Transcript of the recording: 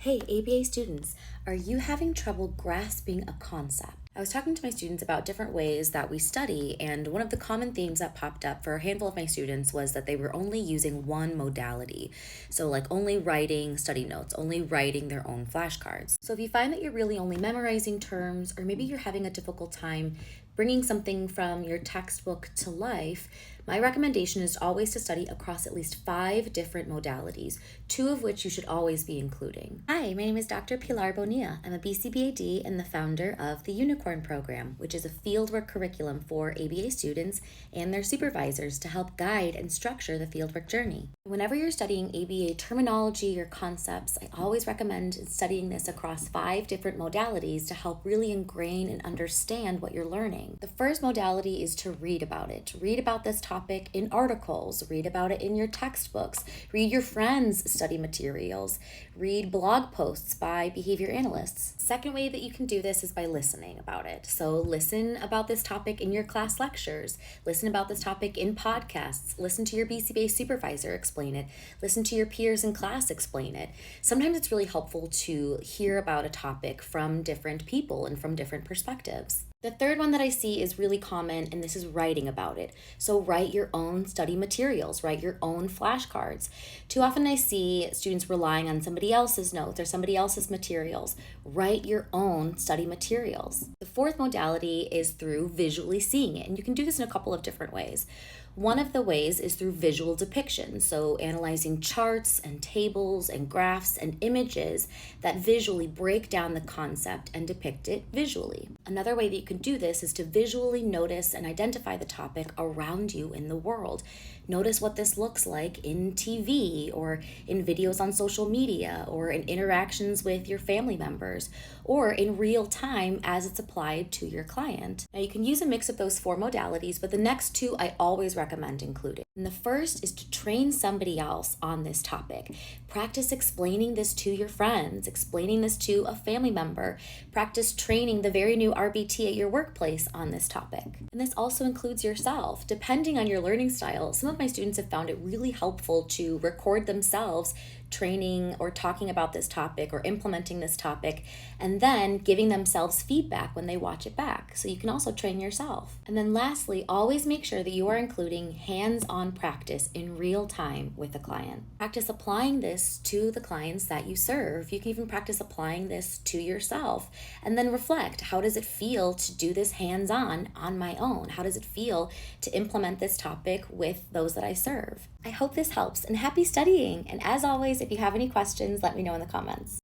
Hey, ABA students, are you having trouble grasping a concept? I was talking to my students about different ways that we study, and one of the common themes that popped up for a handful of my students was that they were only using one modality. So, like only writing study notes, only writing their own flashcards. So, if you find that you're really only memorizing terms, or maybe you're having a difficult time bringing something from your textbook to life, my recommendation is always to study across at least 5 different modalities, 2 of which you should always be including. Hi, my name is Dr. Pilar Bonilla. I'm a BCBAD and the founder of the Unicorn Program, which is a fieldwork curriculum for ABA students and their supervisors to help guide and structure the fieldwork journey. Whenever you're studying ABA terminology or concepts, I always recommend studying this across 5 different modalities to help really ingrain and understand what you're learning. The first modality is to read about it. Read about this topic in articles, read about it in your textbooks, read your friends' study materials, read blog posts by behavior analysts. Second way that you can do this is by listening about it. So listen about this topic in your class lectures, listen about this topic in podcasts, listen to your BCBA supervisor explain it, listen to your peers in class explain it. Sometimes it's really helpful to hear about a topic from different people and from different perspectives. The third one that I see is really common, and this is writing about it. So write your own study materials, write your own flashcards. Too often I see students relying on somebody else's notes or somebody else's materials. Write your own study materials. The fourth modality is through visually seeing it, and you can do this in a couple of different ways. One of the ways is through visual depiction, so analyzing charts and tables and graphs and images that visually break down the concept and depict it visually. Another way that you can do this is to visually notice and identify the topic around you in the world. Notice what this looks like in TV or in videos on social media or in interactions with your family members or in real time as it's applied to your client. Now you can use a mix of those 4 modalities, but the next 2 I always recommend including. And the first is to train somebody else on this topic. Practice explaining this to your friends, explaining this to a family member. Practice training the very new RBT at your workplace on this topic. And this also includes yourself. Depending on your learning style, some of my students have found it really helpful to record themselves training or talking about this topic or implementing this topic and then giving themselves feedback when they watch it back. So you can also train yourself. And then lastly, always make sure that you are including hands-on practice in real time with the client. Practice applying this to the clients that you serve. You can even practice applying this to yourself and then reflect, how does it feel to do this hands-on on my own? How does it feel to implement this topic with those that I serve? I hope this helps and happy studying. And as always, if you have any questions, let me know in the comments.